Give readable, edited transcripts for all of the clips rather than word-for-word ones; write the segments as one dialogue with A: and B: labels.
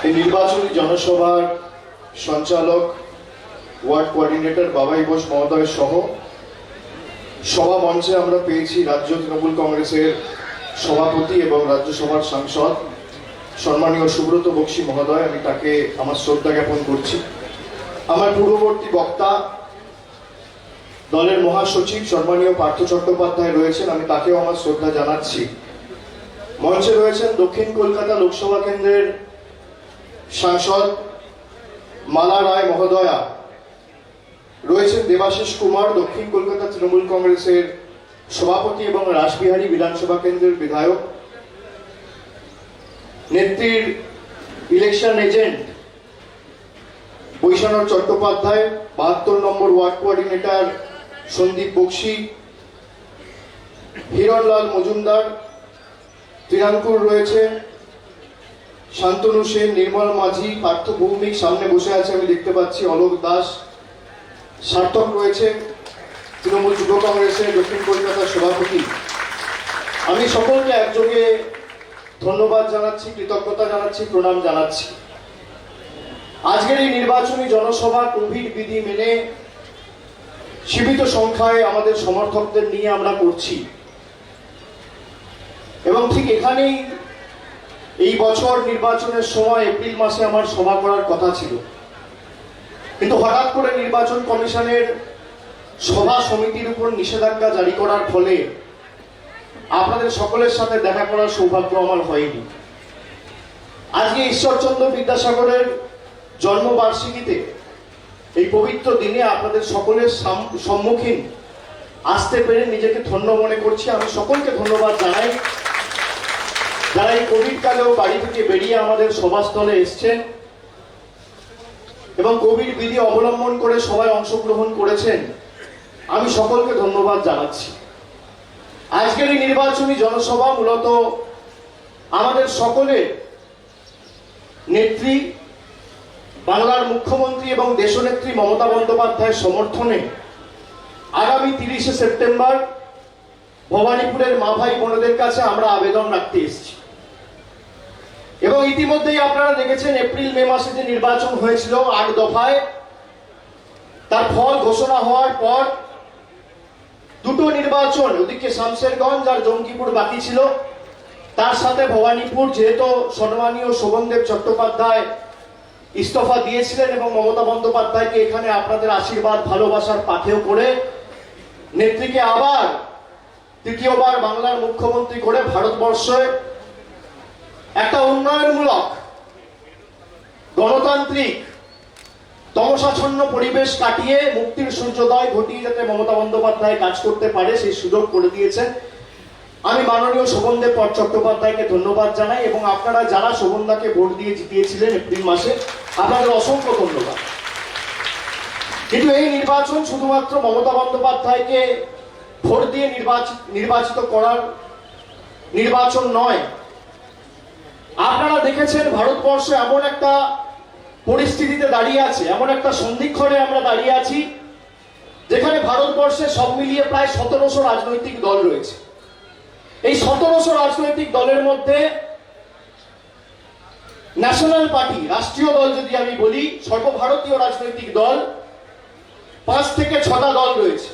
A: এই নির্বাচনী জনসভার সঞ্চালক ওয়ার্ড কোঅর্ডিনেটর বাবাই বোস মহোদয় সহ সভা মঞ্চে আমরা পেয়েছি রাজ্য তৃণমূল কংগ্রেসের সভাপতি এবং রাজ্যসভার সাংসদ সম্মানীয় সুব্রত বক্সী মহোদয়। আমি তাকে আমার শ্রদ্ধা জ্ঞাপন করছি। আমার পূর্ববর্তী বক্তা দলের মহাসচিব সম্মানীয় পার্থ চট্টোপাধ্যায় রয়েছেন, আমি তাকেও আমার শ্রদ্ধা জানাচ্ছি। মঞ্চে রয়েছেন দক্ষিণ কলকাতা লোকসভা কেন্দ্রের সাংসদ মালা রায় মহোদয়া, রয়েছেন দেবাশিস কুমার দক্ষিণ কলকাতা তৃণমূল কংগ্রেসের সভাপতি এবং রাসবিহারী বিধানসভা কেন্দ্রের বিধায়ক, নেত্রীর ইলেকশন এজেন্ট বৈশানর চট্টোপাধ্যায়, ৭২ নম্বর ওয়ার্ড কোঅর্ডিনেটর সন্দীপ বক্সী, হিরণলাল মজুমদার, তৃণাঙ্কুর রয়েছে, শান্তনু সেন, নির্মল মাঝি, পার্থ ভৌমিক সামনে বসে আছে আমি দেখতে পাচ্ছি, অলোক দাস, সার্থক রয়েছে তৃণমূল যুব কংগ্রেসের দক্ষিণ কলকাতার সভাপতি। আমি সকলকে একযোগে ধন্যবাদ জানাচ্ছি, কৃতজ্ঞতা জানাচ্ছি, প্রণাম জানাচ্ছি। আজকের এই নির্বাচনী জনসভা কোভিড বিধি মেনে সীমিত সংখ্যায় আমাদের সমর্থকদের নিয়ে আমরা করছি এবং ঠিক এখানেই এই বছর নির্বাচনের সময় এপ্রিল মাসে আমার সভা করার কথা ছিল, কিন্তু হঠাৎ করে নির্বাচন কমিশনের সভা সমিতির উপর নিষেধাজ্ঞা জারি করার ফলে আপনাদের সকলের সাথে দেখা করার সৌভাগ্য আমার হয়নি। আজকে ঈশ্বরচন্দ্র বিদ্যাসাগরের জন্মবার্ষিকীতে এই পবিত্র দিনে আপনাদের সকলের সম্মুখীন আসতে পেরে নিজেকে ধন্য মনে করছি। আমি সকলকে ধন্যবাদ জানাই যারা এই কোভিড কালেও বাড়ি থেকে বেরিয়ে আমাদের সভাস্থলে এসছেন এবং কোভিড বিধি অবলম্বন করে সবাই অংশগ্রহণ করেছেন। আমি সকলকে ধন্যবাদ জানাচ্ছি। আজকের এই নির্বাচনী জনসভা মূলত আমাদের সকলের নেত্রী বাংলার মুখ্যমন্ত্রী এবং দেশনেত্রী মমতা বন্দ্যোপাধ্যায়ের সমর্থনে আগামী ৩০শে সেপ্টেম্বর ভবানীপুরের মা ভাই বোনদের কাছে আমরা আবেদন রাখতে এসেছি। এবং ইতিমধ্যেই আপনারা দেখেছেন এপ্রিল মে মাসে যে নির্বাচন হয়েছিল ৮ দফায়, তার ফল ঘোষণা হওয়ার পর দুটো নির্বাচন, ওদিকে শামশেরগঞ্জ আর জঙ্গিপুর বাকি ছিল, তার সাথে ভবানীপুর, যেহেতু সম্মানীয় শোভনদেব চট্টোপাধ্যায় ইস্তফা দিয়েছিলেন এবং মমতা বন্দ্যোপাধ্যায়কে এখানে আপনাদের আশীর্বাদ ভালোবাসার পাথেয় করে নেত্রীকে আবার তৃতীয়বার বাংলার মুখ্যমন্ত্রী করে ভারতবর্ষে একটা উন্নয়নমূলক গণতান্ত্রিক তমসাচ্ছন্ন পরিবেশ কাটিয়ে মুক্তির সূর্যোদয় ঘটিয়ে যাতে মমতা বন্দ্যোপাধ্যায় কাজ করতে পারে সেই সুযোগ করে দিয়েছেন। আমি মাননীয় শোভনদেব চট্টোপাধ্যায়কে ধন্যবাদ জানাই এবং আপনারা যারা শোভনদাকে ভোট দিয়ে জিতিয়েছিলেন এপ্রিল মাসে, আপনাদের অসংখ্য ধন্যবাদ। কিন্তু এই নির্বাচন শুধুমাত্র মমতা বন্দ্যোপাধ্যায়কে ভোট দিয়ে নির্বাচিত করার নির্বাচন নয়। আপনারা দেখেছেন ভারতবর্ষ এমন একটা পরিস্থিতিতে দাঁড়িয়ে আছে, এমন একটা সন্ধিক্ষণে আমরা দাঁড়িয়ে আছি যেখানে ভারতবর্ষে সব মিলিয়ে প্রায় ১৭০০ রাজনৈতিক দল রয়েছে। এই ১৭০০ রাজনৈতিক দলের মধ্যে ন্যাশনাল পার্টি, রাষ্ট্রীয় দল যদি আমি বলি, সর্বভারতীয় রাজনৈতিক দল ৫ থেকে ৬টা দল রয়েছে।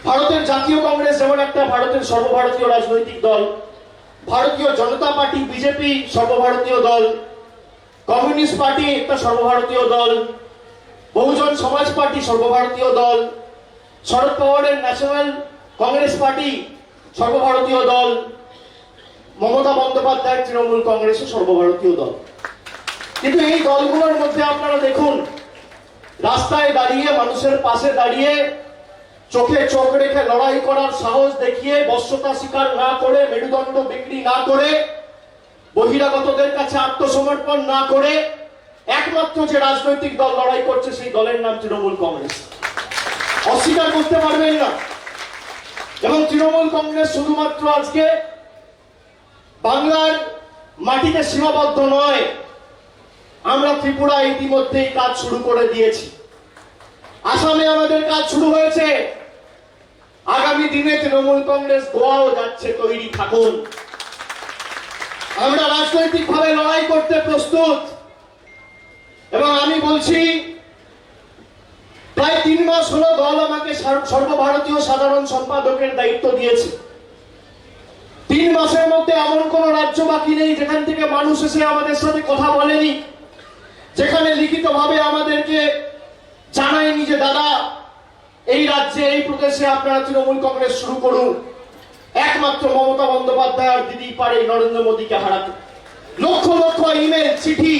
A: ভারতের জাতীয় কংগ্রেস যেমন একটা ভারতের সর্বভারতীয় রাজনৈতিক দল, ভারতীয় জনতা পার্টি বিজেপি সর্বভারতীয় দল, কমিউনিস্ট পার্টি একটা সর্বভারতীয় দল, বহুজন সমাজ পার্টি সর্বভারতীয় দল, শরদ পাওয়ারের ন্যাশনাল কংগ্রেস পার্টি সর্বভারতীয় দল, মমতা বন্দ্যোপাধ্যায়ের তৃণমূল কংগ্রেস সর্বভারতীয় দল। কিন্তু এই দলগুলোর মধ্যে আপনারা দেখুন, রাস্তায় দাঁড়িয়ে মানুষের পাশে দাঁড়িয়ে চোখে চোখ রেখে লড়াই করার সাহস দেখিয়ে বশ্যতা স্বীকার না করে, মেরুদণ্ড বিক্রি না করে, বহিরাগতদের কাছে আত্মসমর্পণ না করে একমাত্র যে রাজনৈতিক দল লড়াই করছে সেই দলের নাম তৃণমূল কংগ্রেস। অস্বীকার করতে পারবেন না। এবং তৃণমূল কংগ্রেস শুধুমাত্র আজকে বাংলার মাটিতে সীমাবদ্ধ নয়, আমরা ত্রিপুরায় ইতিমধ্যেই কাজ শুরু করে দিয়েছি, আসামে আমাদের কাজ শুরু হয়েছে, আগামী দিনে তৃণমূল কংগ্রেস গোয়াও যাচ্ছে, তৈরি থাকুন। আমরা রাজনৈতিকভাবে লড়াই করতে প্রস্তুত এবং আমি বলছি প্রায় 3 মাস হলো দল আমাকে সর্বভারতীয় সাধারণ সম্পাদকের দায়িত্ব দিয়েছে। 3 মাসের মধ্যে এমন কোন রাজ্য বাকি নেই যেখান থেকে মানুষ এসে আমাদের সাথে কথা বলেনি, যেখানে লিখিতভাবে আমাদেরকে জানায়নি যে দাদা এই রাজ্যে এই প্রদেশে আপনারা তৃণমূল কংগ্রেস শুরু করুন। একমাত্র মমতা বন্দ্যোপাধ্যায় আর দিদি পারে নরেন্দ্র মোদীকে হারাতে। লক্ষ লক্ষ ইমেল, চিঠি,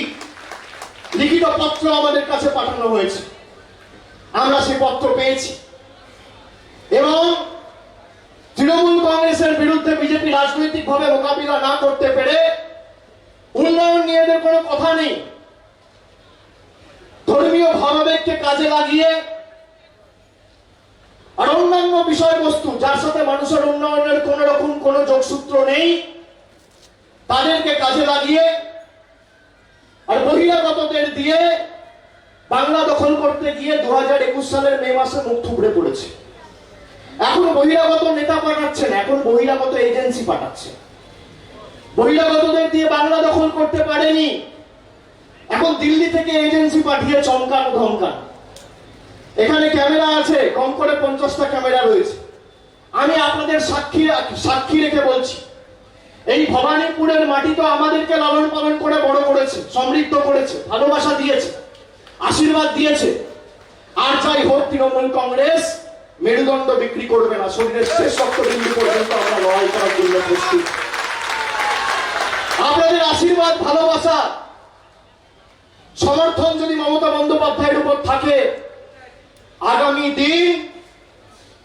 A: লিখিত পত্র আমাদের কাছে পাঠানো হয়েছে, আমরা সেই পত্র পেয়েছি এবং তৃণমূল কংগ্রেসের বিরুদ্ধে বিজেপি রাজনৈতিকভাবে মোকাবিলা না করতে পেরে উন্নয়ন নিয়ে এদের কোনো কথা নেই। ধর্মীয় ভাবাবেগকে কাজে লাগিয়ে আর অন্যান্য বিষয়বস্তু যার সাথে মানুষের উন্নয়নের কোন রকম কোন যোগসূত্র নেই তাদেরকে কাজে লাগিয়ে আর বহিরাগতদের দিয়ে বাংলা দখল করতে গিয়ে 2021 সালের মে মাসে মুখ থুবড়ে পড়েছে। এখন বহিরাগত নেতা পাঠাচ্ছেন, এখন বহিরাগত এজেন্সি পাঠাচ্ছে। বহিরাগতদের দিয়ে বাংলা দখল করতে পারেনি, এখন দিল্লি থেকে এজেন্সি পাঠিয়ে চমকান ধমকান। এখানে ক্যামেরা আছে, কম করে 50টা ক্যামেরা রয়েছে। আমি আপনাদের সাক্ষী রেখে বলছি, এই ভবানীপুরের মাটি তো আমাদেরকে লালন পালন করে বড় করেছে, সমৃদ্ধ করেছে, ভালোবাসা দিয়েছে, আশীর্বাদ দিয়েছে। আর যাই হোক, তৃণমূল কংগ্রেস মেরুদণ্ড বিক্রি করবে না। শরীরের শেষ রক্তবিন্দু পর্যন্ত আমরা লড়াই করার জন্য প্রস্তুত। আপনাদের আশীর্বাদ, ভালোবাসা, সমর্থন যদি মমতা বন্দ্যোপাধ্যায়ের উপর থাকে, আগামী দিন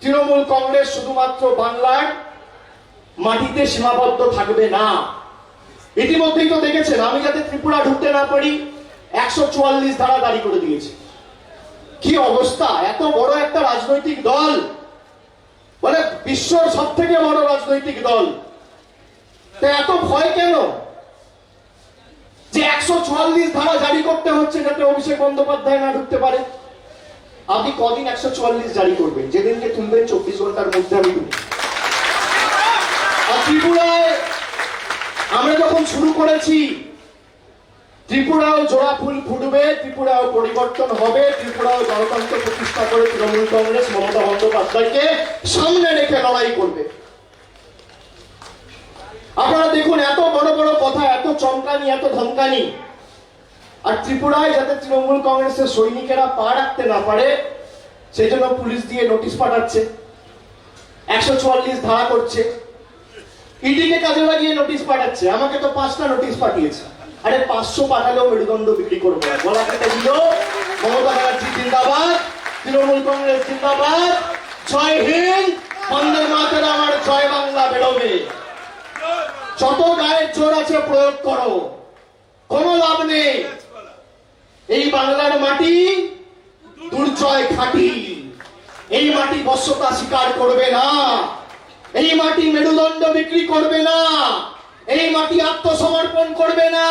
A: তৃণমূল কংগ্রেস শুধুমাত্র বাংলার মাটিতে সীমাবদ্ধ থাকবে না। ইতিমধ্যেই তো দেখেছেন, আমি যাতে ত্রিপুরা ঢুকতে না পারি 144 ধারা জারি করে দিয়েছে। কি অবস্থা! এত বড় একটা রাজনৈতিক দল, বলে বিশ্বর সব থেকে বড় রাজনৈতিক দল, তো এত ভয় কেন যে 144 ধারা জারি করতে হচ্ছে যাতে অভিষেক বন্দ্যোপাধ্যায় না ঢুকতে পারে? আপনি কদিন 144 জারি করবেন? যেদিনকে তুলবেন 24 ঘন্টার মধ্যে আমি ঢুকি। আর ত্রিপুরায় আমরা যখন শুরু করেছি, ত্রিপুরাও জোড়া ফুল ফুটবে, ত্রিপুরাও পরিবর্তন হবে, ত্রিপুরাও গণতন্ত্র প্রতিষ্ঠা করে তৃণমূল কংগ্রেস মমতা বন্দ্যোপাধ্যায়কে সামনে রেখে লড়াই করবে। আপনারা দেখুন, এত বড় বড় কথা, এত চমকানি, এত ধমকানি, আর ত্রিপুরায় যাতে তৃণমূল কংগ্রেসের সৈনিকেরা পা রাখতে না পারে সেই জন্য পুলিশ দিয়ে নোটিশ পাঠাচ্ছে, 144 ধারা করছে, ইডিকে কাজে লাগিয়ে নোটিশ পাঠাচ্ছে। আমাকে তো 5টা নোটিশ পাঠিয়েছে। আরে 500 পাঠালেও মেরুদণ্ড বিক্রি করবো না। বলা কেটে দিল, মমতা ব্যানার্জি জিন্দাবাদ, তৃণমূল কংগ্রেস জিন্দাবাদ, জয় হিন্দ, বন্দে মাতরম, আমার জয় বাংলা বেরোবে। যত গায়ের জোর আছে প্রয়োগ করো, কোনো লাভ নেই। এই বাংলার মাটি দুর্জয় খাঁটি, এই মাটি বশ্যতা স্বীকার করবে না, এই মাটি মেরুদণ্ড বিক্রি করবে না, এই মাটি আত্মসমর্পণ করবে না।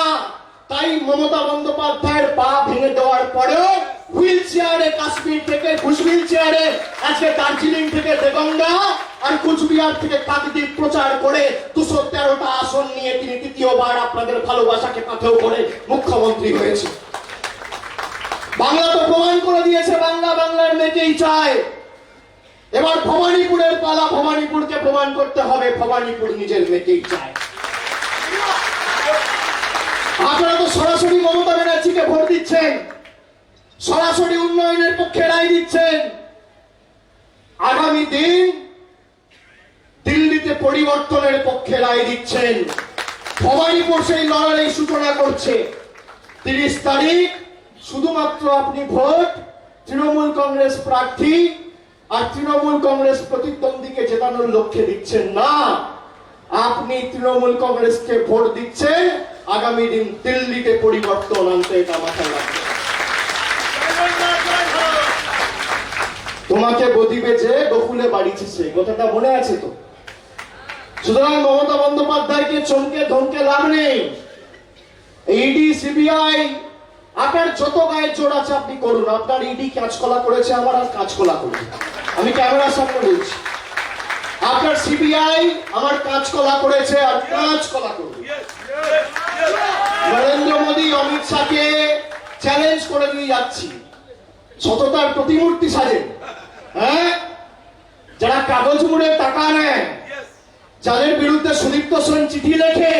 A: তাই মমতা বন্দ্যোপাধ্যায়ের পা ভেঙে দেওয়ার পরেও হুইল চেয়ারে, কাশ্মীর থেকে হুইল চেয়ারে, আজকে দার্জিলিং থেকে দেগঙ্গা আর কুচবিহার থেকে কাকদ্বীপ প্রচার করে 213টা আসন নিয়ে তিনি তৃতীয়বার আপনাদের ভালোবাসাকে পাথেয় করে মুখ্যমন্ত্রী হয়েছে। বাংলা তো প্রমাণ করে দিয়েছে, বাংলা বাংলার মেয়েকেই চায়। এবার ভবানীপুরের পালা, ভবানীপুরকে প্রমাণ করতে হবে ভবানীপুর নিজের মেয়েকেই চায়। আপনারা তো সরাসরি মমতা ব্যানার্জিকে ভোট দিচ্ছেন, সরাসরি উন্নয়নের পক্ষে রায় দিচ্ছেন। আগামী দিন দিল্লিতে পরিবর্তনের পক্ষে রায় দিচ্ছেন। ভবানীপুর সেই লড়াই সূচনা করছে। 30 তারিখ শুধুমাত্র আপনি ভোট তৃণমূল কংগ্রেস প্রার্থী আর তৃণমূল কংগ্রেস প্রতিদ্বন্দ্বীকে জেতানোর লক্ষ্যে দিচ্ছেন না, আপনি তৃণমূল কংগ্রেসকে ভোট দিচ্ছেন আগামী দিন দিল্লিতে পরিবর্তন আনতে। এটা মাথায় রাখবেন। তোমাকে বদিবে যে বকুলে বাড়িছে সে, কথাটা মনে আছে তো? সুতরাং মমতা বন্দ্যোপাধ্যায়কে চমকে ধমকে লাভ নেই। ইডি, সিবিআই, আপনার যত গায়ের জোর আছে আপনি করুন। আপনার ইডি কাজকলা করেছে, আমার আর কাজকলা করেছে, আমি ক্যামেরার সামনে বলছি। আপনার সিবিআই আমার কাজকলা করেছে আর কাজকলা করবে। নরেন্দ্র মোদী অমিত শাহকে চ্যালেঞ্জ করে দিয়ে যাচ্ছি, সততার প্রতিমূর্তি সাজেন, হ্যাঁ, যারা কাগজ মুড়ে টাকা নেয়, যাদের বিরুদ্ধে সুদীপ্ত সেন চিঠি লেখে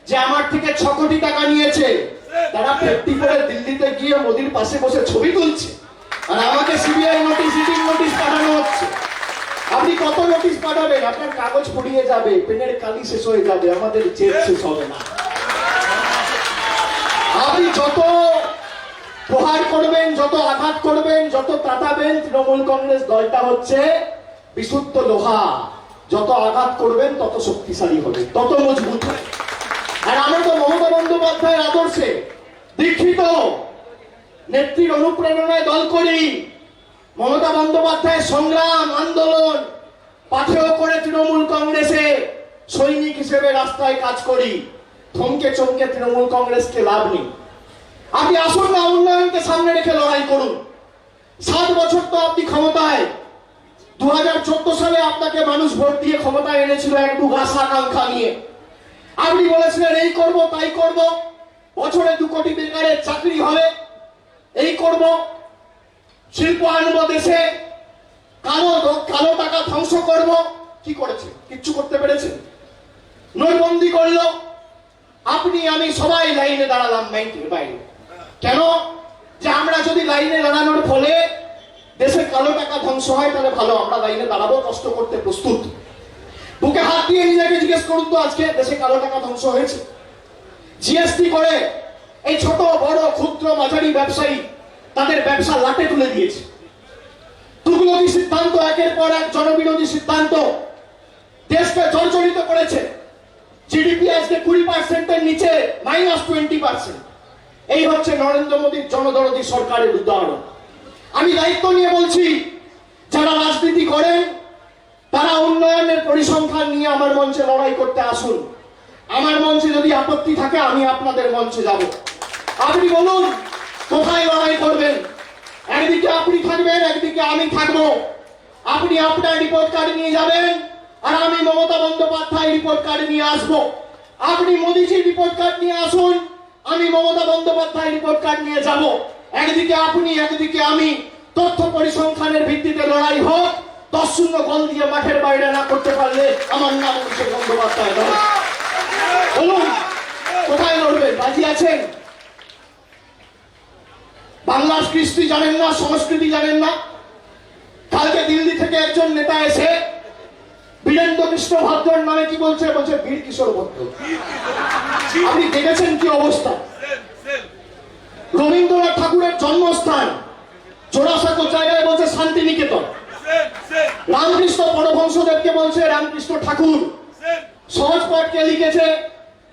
A: যে আমার থেকে 6 কোটি টাকা নিয়েছে, তারা ফেরতি করে দিল্লিতে গিয়ে মোদির পাশে বসে ছবি তুলছে, আর আমাকে সিবিআই নোটিশ, ইডি নোটিশ পাঠানো হচ্ছে। আপনি কত নোটিশ পাঠাবেন? আপনার কাগজ ফুরিয়ে যাবে, পেনের কালি শেষ হয়ে যাবে, আমাদের জেদ শেষ হবে না। আপনি যত প্রহার করবেন, যত আঘাত করবেন, যত কাটাবেন, তৃণমূল কংগ্রেস দলটা হচ্ছে বিশুদ্ধ লোহা, যত আঘাত করবেন তত শক্তিশালী হবে, তত মজবুত হবে। আর আমরা তো মমতা বন্দ্যোপাধ্যায়ের আদর্শে দীক্ষিত, নেত্রীর অনুপ্রেরণায় দল করি, মমতা বন্দ্যোপাধ্যায়ের সংগ্রাম আন্দোলন পাথেয় করে তৃণমূল কংগ্রেসে সৈনিক হিসেবে রাস্তায় কাজ করি। থমকে চমকে তৃণমূল কংগ্রেসকে লাভ নেই। আপনি আসুন না, উন্নয়নকে সামনে রেখে লড়াই করুন। 7 বছর তো আপনি ক্ষমতায়, 2014 সালে আপনাকে মানুষ ভোট দিয়ে ক্ষমতায় এনেছিল একটু আশা আকাঙ্ক্ষা নিয়ে। আপনি বলেছিলেন এই করব তাই করব, বছরে 2 কোটি বেকারের চাকরি হবে, এই করব, শিল্প আনবো দেশে, কালো টাকা ধ্বংস করব। কি করেছে? কিচ্ছু করতে পেরেছে? নোটবন্দি করলো, আপনি আমি সবাই লাইনে দাঁড়ালাম ব্যাংকের বাইরে। কেন? যে আমরা যদি লাইনে দাঁড়ানোর ফলে দেশের কালো টাকা ধ্বংস হয়, তাহলে ভালো, আমরা লাইনে দাঁড়াবো, কষ্ট করতে প্রস্তুত। বুকে হাত দিয়ে নিজেকে জিজ্ঞেস করুন তো, আজকে দেশে কালো টাকা ধ্বংস হয়েছে? জিএসটি করে এই ছোট বড় ক্ষুদ্র মাঝারি ব্যবসায়ী তাদের ব্যবসা লাটে তুলে দিয়েছে। তুগলকি সিদ্ধান্ত, একের পর এক জনবিরোধী সিদ্ধান্ত দেশকে জর্জরিত করেছে। জিডিপি আজকে 20%-এর নিচে, -20%। এই হচ্ছে নরেন্দ্র মোদীর জনদরদী সরকারের উদাহরণ। আমি দায়িত্ব নিয়ে বলছি, যারা রাজনীতি করেন তারা উন্নয়নের পরিসংখ্যান নিয়ে আমার মঞ্চে লড়াই করতে আসুন। আমার মঞ্চে যদি আপত্তি থাকে, আমি আপনাদের মঞ্চে যাব। আপনি বলুন কোথায় লড়াই করবেন। একদিকে আপনি থাকবেন, একদিকে আমি থাকবো। আপনি আপনার রিপোর্ট কার্ড নিয়ে যাবেন, আর আমি মমতা বন্দ্যোপাধ্যায় রিপোর্ট কার্ড নিয়ে আসবো। আপনি মোদীজির রিপোর্ট কার্ড নিয়ে আসুন, আমি মমতা বন্দ্যোপাধ্যায় রিপোর্ট কার্ড নিয়ে যাব। একদিকে আপনি, একদিকে আমি। তথ্য পরিসংখ্যানের ভিত্তিতে লড়াই হোক। 10-0 গোল দিয়ে মাঠের বাইরে না করতে পারলে আমার নাম অভিষেক বন্দ্যোপাধ্যায় নয়। বলুন কোথায় লড়বেন? রাজি আছেন? বাংলার কৃষ্টি জানেন না, সংস্কৃতি জানেন না? কালকে দিল্লি থেকে একজন নেতা এসে বীরেন্দ্র কৃষ্ণ ভদ্রর নামে কি বলছে? বলছে বীর কিশোর ভদ্র। আপনি দেখেছেন কি অবস্থা? রবীন্দ্রনাথ ঠাকুরের জন্মস্থান জোড়াসাঁকো জায়গায় বলছে শান্তিনিকেতন। রামকৃষ্ণ পরমহংসদেবকে বলছে রামকৃষ্ণ ঠাকুর। সহজপাঠকে লিখেছে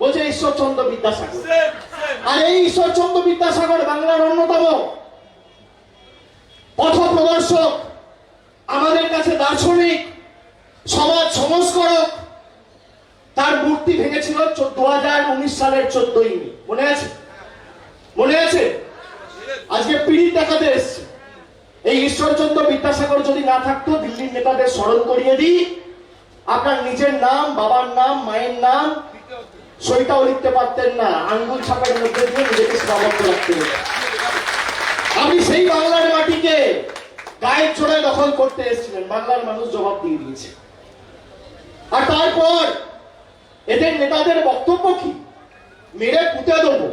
A: বলছে ঈশ্বরচন্দ্র বিদ্যাসাগর। আর এই ঈশ্বরচন্দ্র বিদ্যাসাগর বাংলার অন্যতম পথ প্রদর্শক, আমাদের কাছে দার্শনিক, সমাজ সংস্কারক। তার মূর্তি ভেঙেছিল 2019 সালের 14ই মে। মনে আছে? মনে আছে? আজকে পিড়িত দেখাতে এসছে। এই ঈশ্বরচন্দ্র বিদ্যাসাগর যদি না থাকতো, দিল্লির নেতাদের স্মরণ করিয়ে দিই, আপনার নিজের নাম, বাবার নাম, মায়ের নাম সইটাও লিখতে পারতেন না, আঙ্গুল ছাপের মধ্যে দিয়ে নিজেকে সীমাবদ্ধ রাখতে হতো। আপনি সেই বাংলার মাটিকে গায়ের জোড়ায় দখল করতে এসেছিলেন, বাংলার মানুষ জবাব দিয়ে দিয়েছে। আর তারপর এদের নেতাদের বক্তব্য কি? মেরে পুঁতে দেবো,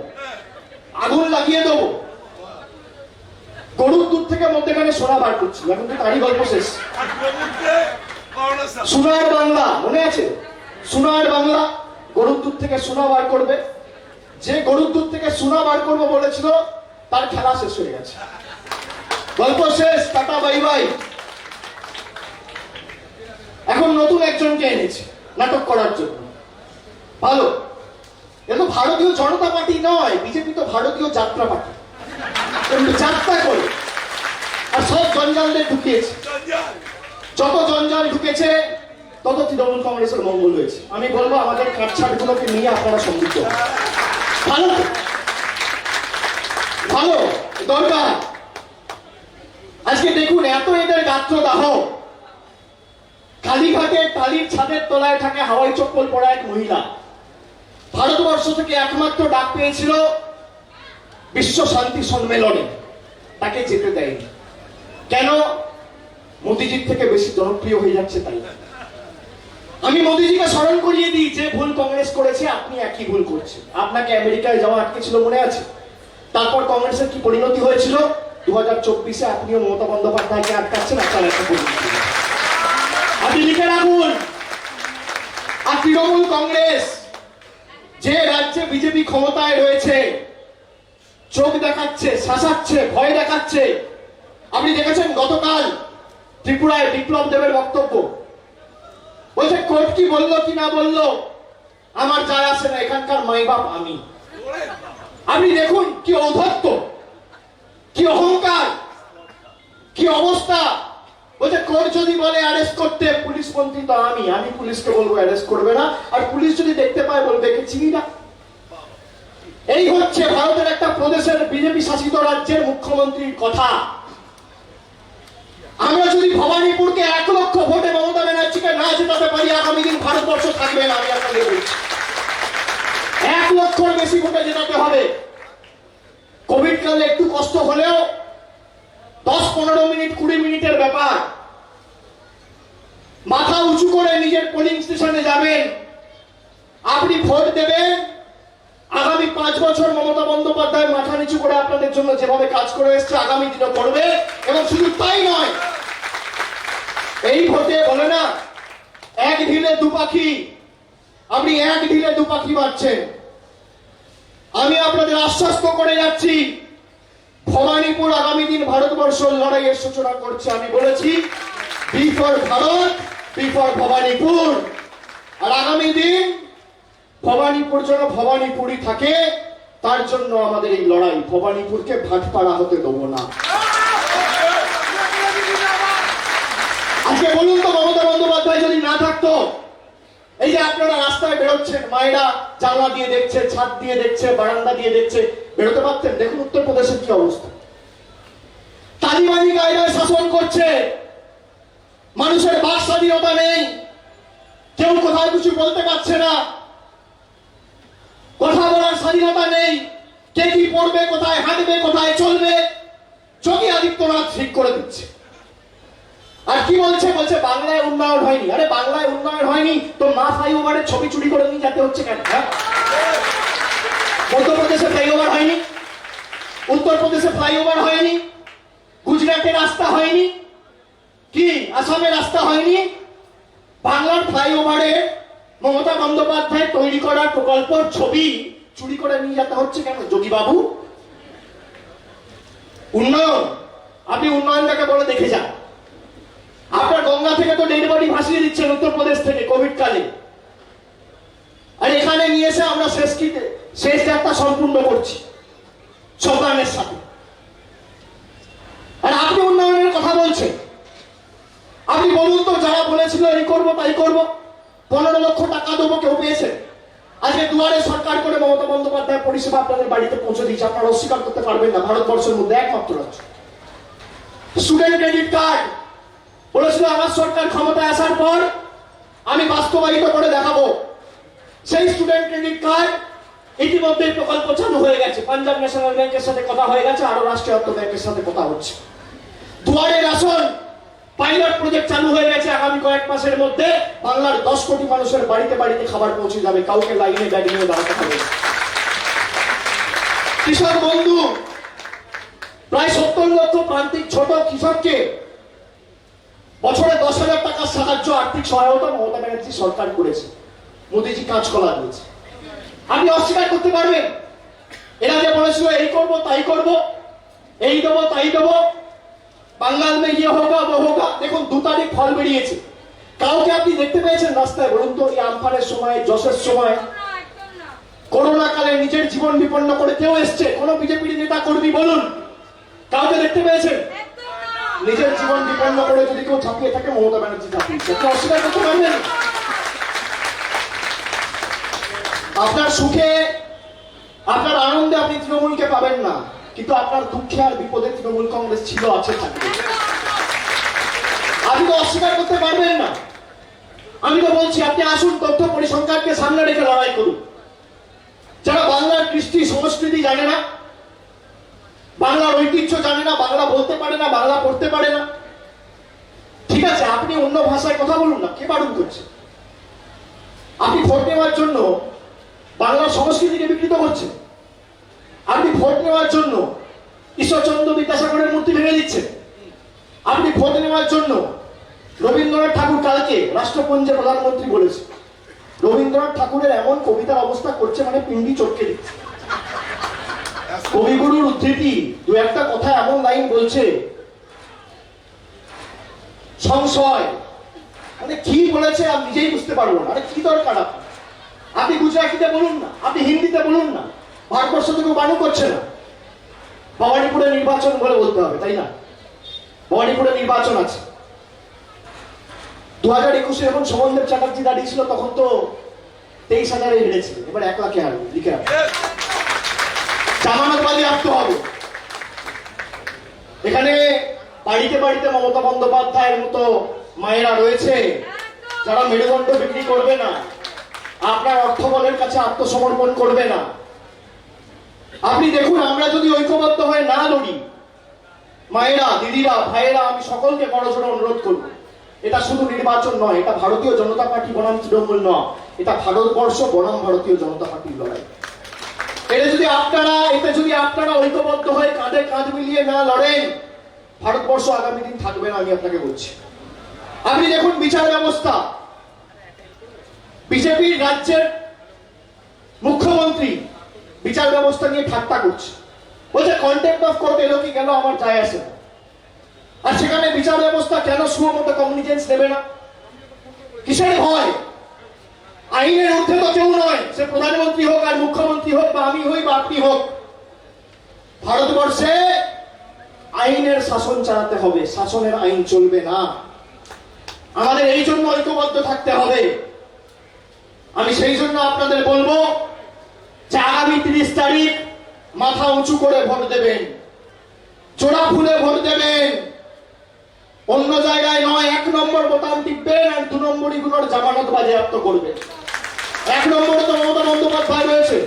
A: আগুন লাগিয়ে দেবো। গরুর দুধ থেকে মধ্যেখানে সোনা বার করছিল, এখন তো তারই গল্প শেষ। সোনার বাংলা, মনে আছে? সোনার বাংলা, গরুর দুধ থেকে সোনা বার করবে। যে গরুর দুধ থেকে সোনা বার করবো বলেছিল, তার খেলা শেষ হয়ে গেছে, গল্প শেষ, টাটা বাই বাই। এখন নতুন একজনকে এনেছে নাটক করার জন্য। ভালো, এ তো ভারতীয় জনতা পার্টি নয়, বিজেপি তো ভারতীয় যাত্রা পার্টি। যাত্রা করে আর সব জঞ্জালদের ঢুকিয়েছে। যত জঞ্জাল ঢুকেছে তত তৃণমূল কংগ্রেসের মঙ্গল হয়েছে। আমি বলবো আমাদের কাটছাটগুলোকে নিয়ে আপনারা সমৃদ্ধ। ভালো ভালো দরকার। আজকে দেখুন, এত এদের গাত্রদাহ। কালীঘাটে টালির ছাদের তলায় থাকে হাওয়াই চপ্পল পরা এক মহিলা। ভারতবর্ষ থেকে একমাত্র ডাক পেয়েছিল বিশ্ব শান্তি সম্মেলনে, তাকে যেতে দেয়নি। কেন? মোদিজির থেকে বেশি জনপ্রিয় হয়ে যাচ্ছে তাই। আমি মোদিজিকে স্মরণ করিয়ে দিই, যে ভুল কংগ্রেস করেছে আপনি একই ভুল করছেন। আপনাকে আমেরিকায় যাওয়া আটকে ছিল, মনে আছে? তারপর কংগ্রেসের কি পরিণতি হয়েছিল? 2024-এ আপনিও মমতা বন্দ্যোপাধ্যায়কে আটকাচ্ছেন, আপনার একটা পরিণতি। আপনি লিখে রাখুন, আর তৃণমূল কংগ্রেস যে রাজ্যে বিজেপি ক্ষমতায় রয়েছে চোখ দেখাচ্ছে, শাসাচ্ছে, ভয় দেখাচ্ছে। আপনি দেখেছেন গতকাল ত্রিপুরায় বিপ্লব দেবের বক্তব্য, বলছে কোর্ট কি বললো কি না বললো আমার যায় আসে না, এখানকার মাই বাপ আমি। আপনি দেখুন কি ঔদ্ধত্য, কি অহংকার, কি অবস্থা। বলছে কোর্ট যদি বলে অ্যারেস্ট করতে, পুলিশ মন্ত্রী তো আমি পুলিশকে বলবো অ্যারেস্ট করবে না, আর পুলিশ যদি দেখতে পায় বলবে একে চিনি না। এই হচ্ছে ভারতের একটা প্রদেশের বিজেপি শাসিত রাজ্যের মুখ্যমন্ত্রীর কথা। আমরা যদি ভবানীপুরকে 1 লক্ষ ভোটে মমতা ব্যানার্জিকে না জেতাতে পারি, আগামী দিন ভারতবর্ষ থাকবে না। আমি আপনাদের বলছি 1 লক্ষর বেশি ভোটে জেতাতে হবে। কোভিড কালে একটু কষ্ট হলেও 10-15 মিনিট 20 মিনিটের ব্যাপার। মাথা উঁচু করে নিজের পোলিং স্টেশনে যাবেন, আপনি ভোট দেবেন। আগামী 5 বছর মমতা বন্দ্যোপাধ্যায় মাথা নিচু করে আপনাদের জন্য যেভাবে কাজ করে এসছে আগামী দিনে করবে। এবং শুধু তাই নয়, এই ভোটে বলে না এক ঢিলে দু পাখি, আপনি এক ঢিলে দু পাখি মারছেন। আমি আপনাদের আশ্বস্ত করে যাচ্ছি, ভবানীপুর আগামী দিন ভারতবর্ষের লড়াইয়ের সূচনা করছে। আমি বলেছি B for Bharat, B for Bhabanipur. আর আগামী দিন ভবানীপুর যেন ভবানীপুরই থাকে, তার জন্য আমাদের এই লড়াই। ভবানীপুরকে ভাটপাড়া হতে দেবো না। আজকে বলুন তো, মমতা বন্দ্যোপাধ্যায় যদি না থাকতো, এই যে আপনারা রাস্তায় বেরোচ্ছেন, মায়েরা জানলা দিয়ে দেখছে, ছাদ দিয়ে দেখছে, বারান্দা দিয়ে দেখছে, বেরোতে পারতেন? দেখুন উত্তরপ্রদেশের কি অবস্থা। তালিবানি কায়দায় শাসন করছে, মানুষের বাক স্বাধীনতা নেই, কেউ কোথায় কিছু বলতে পারছে না, কথা বলার স্বাধীনতা নেই, কে কি পড়বে, কোথায় হাঁটবে, কোথায় চলবে, যোগী আদিত্যনাথ ঠিক করে দিচ্ছে। আর কি বলছে? বলছে বাংলায় উন্নয়ন হয়নি। আরে বাংলায় উন্নয়ন হয়নি তো মা ফ্লাইওভারের ছবি চুরি করে নিয়ে যেতে হচ্ছে কেন? মধ্যপ্রদেশে ফ্লাইওভার হয়নি, উত্তরপ্রদেশে ফ্লাইওভার হয়নি, গুজরাটে রাস্তা হয়নি, কি আসামে রাস্তা হয়নি? বাংলার ফ্লাইওভারে মমতা বন্দ্যোপাধ্যায় তৈরি করা প্রকল্পের ছবি চুরি করে নিয়ে যেতে হচ্ছে কেন? যোগী বাবু, উন্নয়ন, আপনি উন্নয়নটাকে বলে দেখে যান। আপনার গঙ্গা থেকে তো ডেড বডি ভাসিয়ে দিচ্ছেন উত্তরপ্রদেশ থেকে কোভিড কালে, আর এখানে নিয়ে এসে আমরা শেষ যাত্রা সম্পূর্ণ করছি সরকারের সাথে। আর আপনি উন্নয়নের কথা বলছেন। আপনি বলুন তো, যারা বলেছিল এই করবো তাই করবো, 15 লক্ষ টাকা দেবো, কেউ পেয়েছেন? আজকে দুয়ারে সরকার করে মমতা বন্দ্যোপাধ্যায় পরিষেবা আপনাদের বাড়িতে পৌঁছে দিয়েছে। আপনারা অস্বীকার করতে পারবেন না, ভারতবর্ষের মধ্যে একমাত্র রাজ্য। স্টুডেন্ট ক্রেডিট কার্ড বলেছিল আমার সরকার ক্ষমতায় আসার পর আমি বাস্তবায়িত করে দেখাবো। সেই স্টুডেন্ট ক্রেডিট কার্ড ইতিমধ্যে প্রকল্প চালু হয়ে গেছে। পাঞ্জাব ন্যাশনাল ব্যাংকের সাথে কথা হয়ে গেছে, আরো রাষ্ট্রায়ত্ত ব্যাংকের সাথে কথা হচ্ছে। দুয়ারে রাশন পাইলট প্রজেক্ট চালু হয়ে গেছে। আগামী কয়েক মাসের মধ্যে বাংলার 10 কোটি মানুষের বাড়িতে বাড়িতে খাবার পৌঁছে যাবে, কাউকে লাইনে দাঁড়িয়ে দাঁড়াতে হবে। কৃষক বন্ধু, প্রায় 70 লক্ষ প্রান্তিক ছোট কৃষককে বছরে 10,000 টাকার সাহায্য, আর্থিক সহায়তা মমতা ব্যানার্জি সরকার করেছে, মোদীজি কাঁচকলা দিয়েছে। আপনি অস্বীকার করতে পারবেন? এরা যে বলেছিল এই করবো তাই করবো, এই দেবো তাই দেবো, বাঙ্গাল মে ইয়ে হোগা ও হোগা, দেখুন 2 তারিখ ফল বেরিয়েছে। কাউকে আপনি দেখতে পেয়েছেন রাস্তায়? বলুন তো, এই আমফানের সময়, যশের সময়, করোনা কালে নিজের জীবন বিপন্ন করে কেউ এসছে? কোন বিজেপির নেতা কর্মী বলুন, কাউকে দেখতে পেয়েছেন? নিজের জীবন বিপন্ন করে যদি কেউ ঝাঁপিয়ে থাকে, মমতা ব্যানার্জি ঝাঁপিয়েছে। আপনি অস্বীকার করতে পারবেন? আপনার সুখে, আপনার আনন্দে আপনি তৃণমূলকে পাবেন না, কিন্তু আপনার দুঃখে আর বিপদে তৃণমূল কংগ্রেস ছিল, আছে, থাকবে। আপনি তো অস্বীকার করতে পারবেন না। আমি তো বলছি আপনি আসুন, তথ্য পরিসংখ্যানকে সামনে রেখে লড়াই করুন। কৃষ্টি সংস্কৃতি জানে না, বাংলার ঐতিহ্য জানে না, বাংলা বলতে পারে না, বাংলা পড়তে পারে না। ঠিক আছে, আপনি অন্য ভাষায় কথা বলুন না, কে বারণ করছে? আপনি ভোট নেওয়ার জন্য বাংলার সংস্কৃতিকে বিকৃত করছেন। আপনি ভোট নেওয়ার জন্য ঈশ্বরচন্দ্র বিদ্যাসাগরের মূর্তি ভেঙে দিচ্ছেন। আপনি ভোট নেওয়ার জন্য রবীন্দ্রনাথ ঠাকুর কালকে রাষ্ট্রপুঞ্জে প্রধানমন্ত্রী বলেছে, রবীন্দ্রনাথ ঠাকুরের এমন কবিতার অবস্থা করছে মানে পিন্ডি চটকে দিচ্ছে। কবিগুরুর উদ্ধৃতি দু একটা কথা এমন লাইন বলছে, সংশয়, মানে কি বলেছে আমি নিজেই বুঝতে পারবো না। আরে কি দরকার? আপনি গুজরাটিতে বলুন না, আপনি হিন্দিতে বলুন না, ভারতবর্ষ থেকে বানু করছে না। ভবানীপুরে নির্বাচন বলে বলতে হবে, তাই না? ভবানীপুরে নির্বাচন আছে। 2021 যখন সমনদেব চ্যাটার্জি দাঁড়িয়েছিল তখন তো 23,000 হেরেছিল, এবার 1 লাখে হারবে। লিখে রাখবে, জামানত বাজি রাখতে হবে। এখানে বাড়িতে বাড়িতে মমতা বন্দ্যোপাধ্যায়ের মতো মায়েরা রয়েছে যারা মেরুদণ্ড বিক্রি করবে না, আপনার অর্থবলের কাছে আত্মসমর্পণ করবে না। আপনি দেখুন, আমরা যদি ঐক্যবদ্ধ হয়ে না লড়ি, মায়েরা, দিদিরা, ভাইয়েরা, আমি সকলকে বড়জোর অনুরোধ করব, এটা শুধু নির্বাচন নয়, এটা ভারতীয় জনতা পার্টি বনাম তৃণমূল নয়, এটা ভারতবর্ষ বনাম ভারতীয় জনতা পার্টির লড়াই। এতে যদি আপনারা ঐক্যবদ্ধ হয়ে কাঁধে কাঁধ মিলিয়ে না লড়েন, ভারতবর্ষ আগামী দিন থাকবে না, আমি আপনাকে বলছি। আপনি দেখুন বিচার ব্যবস্থা, বিজেপির রাজ্যের মুখ্যমন্ত্রী বিচার ব্যবস্থা নিয়ে ঠাট্টা করছে, বলছে কন্টেম্প্ট অফ কোর্ট এলো কি গেল আমার যায় আসে না। আর সেখানে বিচার ব্যবস্থা কেন সুমতো কগনিজেন্স নেবে না? কিসের ভয়? আইনের ঊর্ধ্বে তো কেউ নয়, সে প্রধানমন্ত্রী হোক আর মুখ্যমন্ত্রী হোক বা আমি হই বা আপনি হোক। ভারতবর্ষে আইনের শাসন চালাতে হবে, শাসনের আইন চলবে না। আমাদের এই জন্য ঐক্যবদ্ধ থাকতে হবে। আমি সেই জন্য আপনাদের বলবো যে আগামী 30 তারিখ মাথা উঁচু করে ভোট দেবেন, জোড়া ফুলে ভোট দেবেন, অন্য জায়গায় নয়। 1 নম্বর বোতাম টিপবেন আর 2 নম্বরগুলোর জামানত বাজেয়াপ্ত করবেন। 1 নম্বরে তো মমতা বন্দ্যোপাধ্যায় রয়েছে,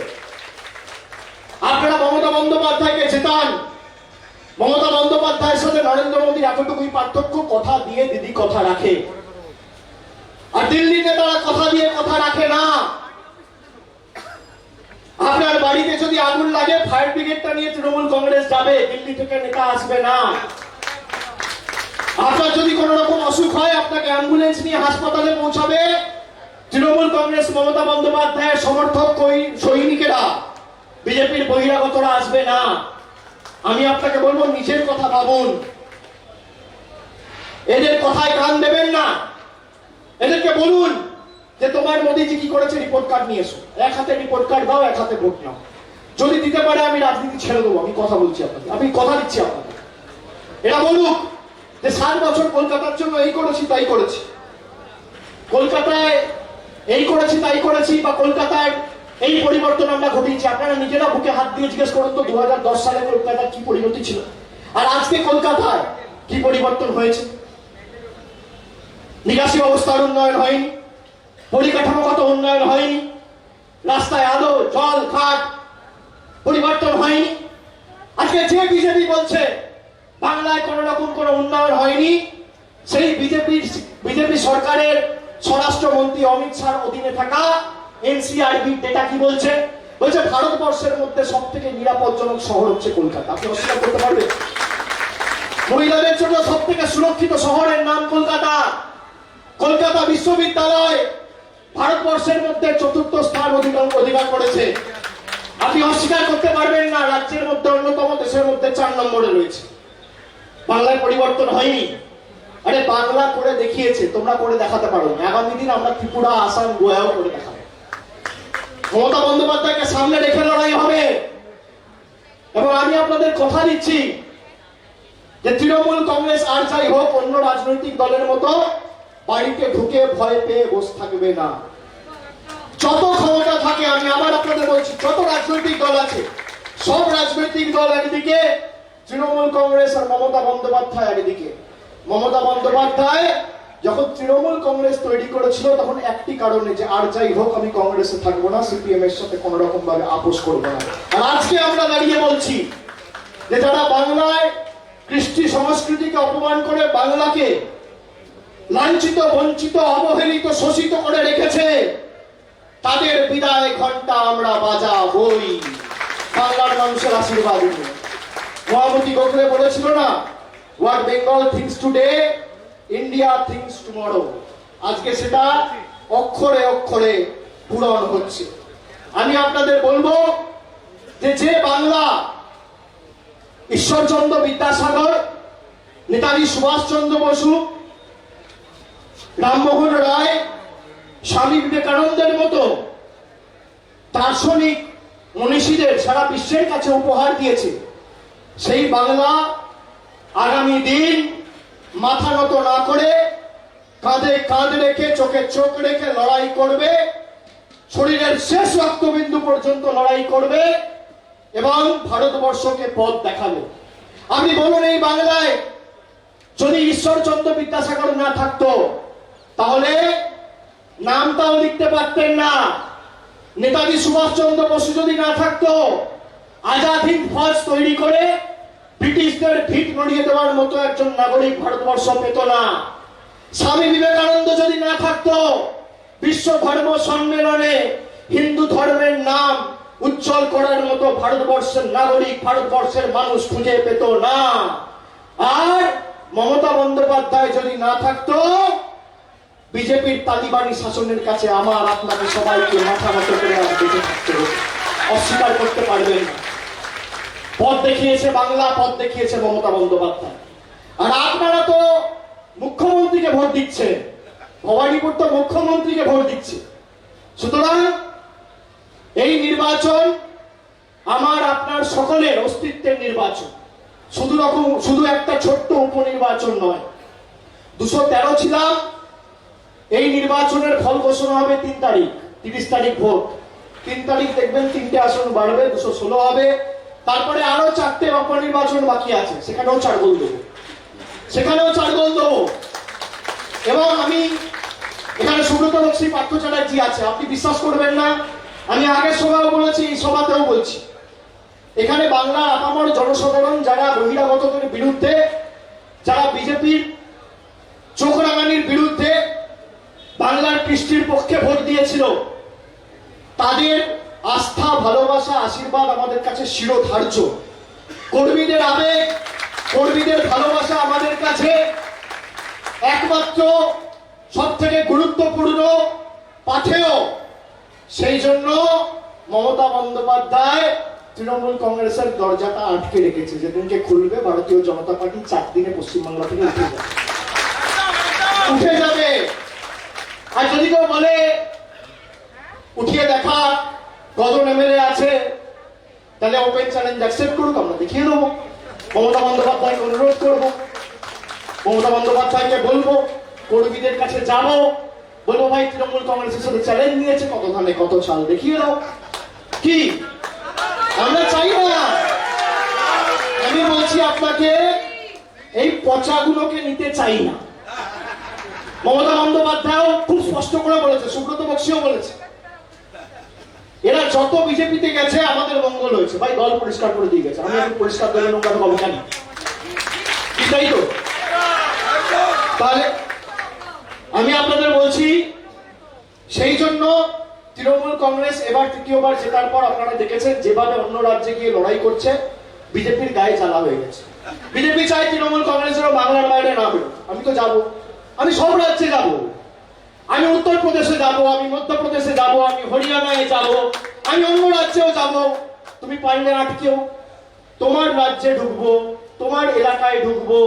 A: আপনারা মমতা বন্দ্যোপাধ্যায়কে জেতান। মমতা বন্দ্যোপাধ্যায়ের সাথে নরেন্দ্র মোদীর এতটুকুই পার্থক্য, কথা দিয়ে দিদি কথা রাখে, আর দিল্লিতে তারা কথা দিয়ে কথা রাখে না। আপনার বাড়িতে যদি আগুন লাগে, ফায়ার ব্রিগেডটা নিয়ে তৃণমূল কংগ্রেস যাবে, দিল্লি থেকে নেতা আসবে না। আপনার যদি কোন রকম অসুখ হয়, আপনাকে অ্যাম্বুলেন্স নিয়ে হাসপাতালে পৌঁছাবে তৃণমূল কংগ্রেস মমতা বন্দ্যোপাধ্যায়ের সমর্থক সৈনিকেরা, বিজেপির বহিরাগতরা আসবে না। আমি আপনাকে বলবো, নিজের কথা ভাবুন, এদের কথায় কান দেবেন না। এদেরকে বলুন যে তোমার মোদীজি কি করেছে রিপোর্ট কার্ড নিয়ে এসো, এক হাতে রিপোর্ট কার্ড দাও, এক হাতে ভোট নাও। যদি দিতে পারে আমি রাজনীতি ছেড়ে দেবো, আমি কথা বলছি আপনাকে, আমি কথা দিচ্ছি আপনাকে। এরা বলুক যে 7 বছর কলকাতার জন্য এই করেছি তাই করেছি, কলকাতায় এই করেছি তাই করেছি, বা কলকাতায় এই পরিবর্তন আমরা ঘটিয়েছি। আপনারা নিজেরা বুকে হাত দিয়ে জিজ্ঞেস করুন তো 2010 সালে কলকাতার কি পরিণতি ছিল, আর আজকে কলকাতায় কি পরিবর্তন হয়েছে। নিকাশি ব্যবস্থার উন্নয়ন হয়নি, পরিকাঠামোগত উন্নয়ন হয়নি, রাস্তায় আলো জল ঘাট পরিবর্তন হয়নি। আজকে যে বিজেপি বলছে বাংলায় কোন রকম কোন উন্নয়ন হয়নি, সেই বিজেপি সরকারের স্বরাষ্ট্রমন্ত্রী অমিত শাহর অধীনে থাকা এনসিআরবি ডেটা কি বলছে? বলছে ভারতবর্ষের মধ্যে সব থেকে নিরাপদজনক শহর হচ্ছে কলকাতা। আপনি অস্বীকার করতে পারবেন? মহিলাদের জন্য সব থেকে সুরক্ষিত শহরের নাম কলকাতা। কলকাতা বিশ্ববিদ্যালয় ভারতবর্ষের মধ্যে 4র্থ স্থান অধিকার করেছে। আপনি অস্বীকার করতে পারবেন না, রাজ্যের মধ্যে অন্যতম, দেশের মধ্যে 4 নম্বরে রয়েছে। বাংলায় পরিবর্তন হয়নি। আরে বাংলা করে দেখিয়েছে, তোমরা করে দেখাতে পারো। আগামী দিন আমরা ত্রিপুরা, আসাম, গোয়াও করে দেখাবো। মমতা বন্দ্যোপাধ্যায়কে সামনে রেখে লড়াই হবে। এবং আমি আপনাদের কথা দিচ্ছি যে তৃণমূল কংগ্রেস আর যাই হোক, অন্য রাজনৈতিক দলের মতো বাড়িতে ঢুকে ভয় পেয়ে বসে থাকবে না। যত ক্ষমতা থাকে, আমি আবার আপনাদের বলছি, যত রাজনৈতিক দল আছে, সব রাজনৈতিক দল একদিকে, তৃণমূল কংগ্রেস আর মমতা বন্দ্যোপাধ্যায় একদিকে। মমতা বন্দ্যোপাধ্যায় যখন তৃণমূল কংগ্রেস তৈরি করেছিল তখন একটি কারণে, যে আর যাই হোক আমি কংগ্রেসে থাকবো না, সিপিএম এর সাথে কোন রকম ভাবে আপোষ করবো না। আর আজকে আমরা দাঁড়িয়ে বলছি যে যারা বাংলায় কৃষ্টি সংস্কৃতিকে অপমান করে বাংলাকে লাঞ্ছিত, বঞ্চিত, অবহেলিত, শোষিত করে রেখেছে, তাদের বিদায় ঘন্টা আমরা বাজাবই বাংলার মানুষের আশীর্বাদ নিয়ে। মহামতি গোখলে বলেছিল না, what Bengal things today, India things tomorrow. আজকে সেটা অক্ষরে অক্ষরে পূরণ হচ্ছে। আমি আপনাদের বলবো যে বাংলা ঈশ্বরচন্দ্র বিদ্যাসাগর, নেতাজি সুভাষচন্দ্র বসু, রামমোহন রায়, স্বামী বিবেকানন্দের মতো দার্শনিক মনীষীদের সারা বিশ্বের কাছে উপহার দিয়েছে, সেই বাংলা আগামী দিন মাথা নত না করে কাঁধে কাঁধ রেখে, চোখে চোখ রেখে লড়াই করবে, শরীরের শেষ রক্তবিন্দু পর্যন্ত লড়াই করবে এবং ভারতবর্ষকে পথ দেখাবে। আপনি বলুন, এই বাংলায় যদি ঈশ্বরচন্দ্র বিদ্যাসাগর না থাকতো তাহলে নামটাও লিখতে পারতেন না। নেতাজি সুভাষচন্দ্র বসু যদি না থাকতো, আজাদ হিন্দ ফৌজ তৈরি করে ব্রিটিশদের ভিত নড়িয়ে দেওয়ার মতো একজন নাগরিক ভারতবর্ষ পেত না। স্বামী বিবেকানন্দ যদি না থাকতো, বিশ্ব ধর্ম সম্মেলনে হিন্দু ধর্মের নাম উজ্জ্বল করার মতো ভারতবর্ষের নাগরিক, ভারতবর্ষের মানুষ খুঁজে পেত না। আর মমতা বন্দ্যোপাধ্যায় যদি না থাকতো, বিজেপির তালিবানি শাসনের কাছে আমার আপনাকে সবাইকে মাথা নত করে আজ বেঁচে থাকতে হবে, অস্বীকার করতে পারবেন না। পথ দেখিয়েছে বাংলা, পথ দেখিয়েছে মমতা বন্দ্যোপাধ্যায়। আর আপনারা তো মুখ্যমন্ত্রীকে ভোট দিচ্ছে, ভবানীপুর তো মুখ্যমন্ত্রীকে ভোট দিচ্ছে। সুতরাং এই নির্বাচন আমার আপনার সকলের অস্তিত্বের নির্বাচন, শুধু একটা ছোট্ট উপনির্বাচন নয়। 213 ছিলাম, এই নির্বাচনের ফল ঘোষণা হবে 3 তারিখ, 30 তারিখ ভোট, 3 তারিখ দেখবেন 3টে আসন বাড়বে, 216 হবে। তারপরে আরো 4টে উপনির্বাচন বাকি আছে, সেখানেও 4 গোল দেবো, সেখানেও 4 গোল দেবো। এবং আমি এখানে সুব্রত বক্সী, পার্থ চ্যাটার্জি আছে, আপনি বিশ্বাস করবেন না, আমি আগের সভাও বলেছি, এই সভাতেও বলছি, এখানে বাংলার আপামর জনসাধারণ যারা বহিরাগতদের বিরুদ্ধে, যারা বিজেপির চোখ রাঙানির বিরুদ্ধে বাংলার কৃষ্টির পক্ষে ভোট দিয়েছিল, তাদের আস্থা, ভালোবাসা, আশীর্বাদ আমাদের কাছে শিরোধার্য। কর্মীদের আবেগ, কর্মীদের ভালোবাসা আমাদের কাছে একমাত্র সব থেকে গুরুত্বপূর্ণ পাথেয়। সেই জন্য মমতা বন্দ্যোপাধ্যায় তৃণমূল কংগ্রেসের দরজাটা আটকে রেখেছে, যেদিনকে খুলবে ভারতীয় জনতা পার্টি 4 দিনে পশ্চিমবাংলা থেকে উঠে যাবে। আর যদি কেউ বলে উঠিয়ে দেখা, কজন এমএলএ আছে, তাহলে ওপেন চ্যালেঞ্জ অ্যাকসেপ্ট করুক, আমরা দেখিয়ে দেবো। মমতা বন্দ্যোপাধ্যায়কে অনুরোধ করবো, মমতা বন্দ্যোপাধ্যায়কে বলবো, কর্মীদের কাছে যাবো, বলবো ভাই তৃণমূল কংগ্রেসের সাথে চ্যালেঞ্জ নিয়েছে, কত ধানে কত চাল দেখিয়ে দাও। কি আমরা চাই না? আমি বলছি আপনাকে, এই পচাগুলোকে নিতে চাই না। মমতা বন্দ্যোপাধ্যায় খুব স্পষ্ট করে বলেছে, সুব্রত বক্সীও বলেছে, এরা যত বিজেপিতে গেছে আমাদের মঙ্গল হয়েছে। ভাই দল পরিষ্কার করে দিয়ে গেছে, আমি এখন পরিষ্কার দলে নোংরা পাবো কেন? তাই তো। তাহলে আমি আপনাদের বলছি, সেই জন্য তৃণমূল কংগ্রেস এবার তৃতীয়বার জেতার পর আপনারা দেখেছেন যেভাবে অন্য রাজ্যে গিয়ে লড়াই করছে, বিজেপির গায়ে জ্বালা হয়ে গেছে। বিজেপি চাই তৃণমূল কংগ্রেসেরও বাংলার বাইরে না বেরো। আমি তো যাবো, আমি সব রাজ্যে যাব, আমি উত্তরপ্রদেশে যাব, আমি মধ্যপ্রদেশে যাব, আমি হরিয়ানায় যাব, আমি অন্য রাজ্যেও যাব। তুমি পারলে আটকেও তোমার রাজ্যে ঢুকবো, তোমার এলাকায় ঢুকবো,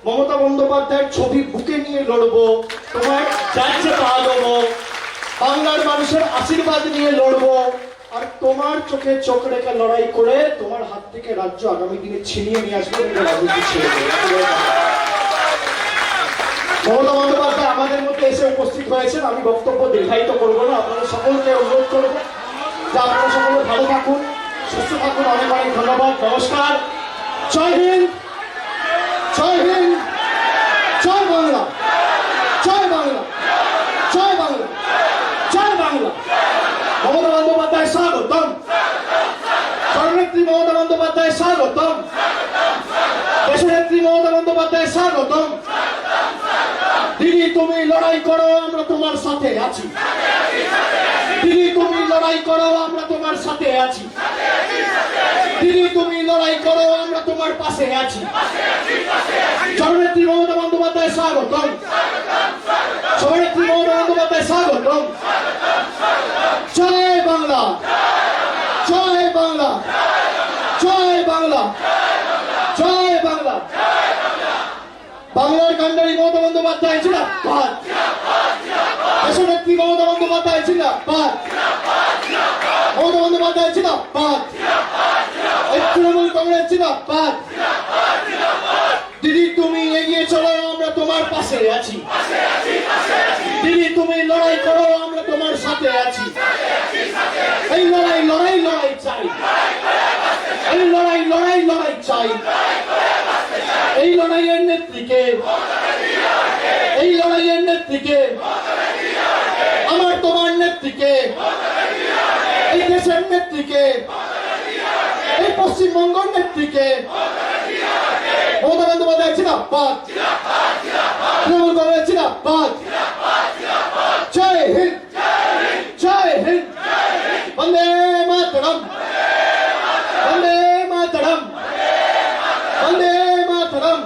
A: মমতা বন্দ্যোপাধ্যায়ের ছবি বুকে নিয়ে লড়বো, তোমার রাজ্যে পা দেবো, বাংলার মানুষের আশীর্বাদ নিয়ে লড়বো, আর তোমার চোখে চোখ রেখে লড়াই করে তোমার হাত থেকে রাজ্য আগামী দিনে ছিনিয়ে নিয়ে আসবে। মমতা বন্দ্যোপাধ্যায় আমাদের মধ্যে এসে উপস্থিত হয়েছেন, আমি বক্তব্য দীর্ঘায়িত করবো না। আপনাদের সকলকে অনুরোধ করবো যে আপনারা সকলে ভালো থাকুন, সুস্থ থাকুন। অনেক অনেক ধন্যবাদ, নমস্কার, জয় হিন্দ, জয় হিন্দ, জয় বাংলা, জয় স্বাগতম, জননেত্রী মমতা বন্দ্যোপাধ্যায় স্বাগতম, দেশনেত্রী মমতা বন্দ্যোপাধ্যায় স্বাগতম। দিদি তুমি লড়াই করো, আমরা তোমার সাথে আছি। দিদি তুমি লড়াই করো, আমরা তোমার সাথে আছি। দিদি তুমি লড়াই করো, আমরা তোমার পাশে আছি। জননেত্রী মমতা বন্দ্যোপাধ্যায় স্বাগতম, জননেত্রী মমতা বন্দ্যোপাধ্যায় স্বাগতম। জয় বাংলা, জয় বাংলা, জয় বাংলা, জয় বাংলা। বাংলার কান্ডারি মমতা বন্দ্যোপাধ্যায় জিন্দাবাদ, দেশনেত্রী মমতা বন্দ্যোপাধ্যায় জিন্দাবাদ, মমতা বন্দ্যোপাধ্যায় জিন্দাবাদ, তৃণমূল কংগ্রেস জিন্দাবাদ। দিদি তুমি এগিয়ে চলো, আমরা তোমার পাশে আছি। দিদি তুমি লড়াই করো, আমরা তোমার সাথে আছি। এই লড়াই লড়াই লড়াই চাই, এই লড়াই লড়াই লড়াই চাই। এই লড়াইয়ের নেত্রীকে, এই লড়াইয়ের নেত্রীকে, আমার তোমার নেত্রীকে, এই দেশের নেত্রীকে, এই পশ্চিমবঙ্গের নেত্রীকে মমতা বন্দ্যোপাধ্যায় জিন্দাবাদ, তৃণমূল কংগ্রেস জিন্দাবাদ। জয় হিন্দ, জয় হিন্দ, বন্দে মাতরম, বন্দে মাতরম, বন্দে মাতরম।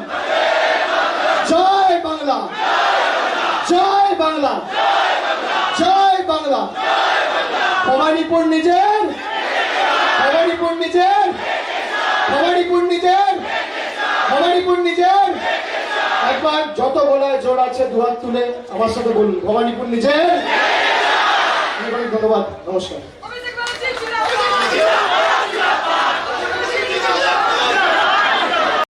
A: জয় বাংলা, জয় বাংলা, জয় বাংলা। ভবানীপুর নিজের, ভবানীপুর নিজের, ভবানীপুর নিজের, ভবানীপুর নিজের। একবার যত বলায় জোর আছে দুহাত তুলে আমার সাথে বলুন, ভবানীপুর নিজের। ধন্যবাদ, নমস্কার।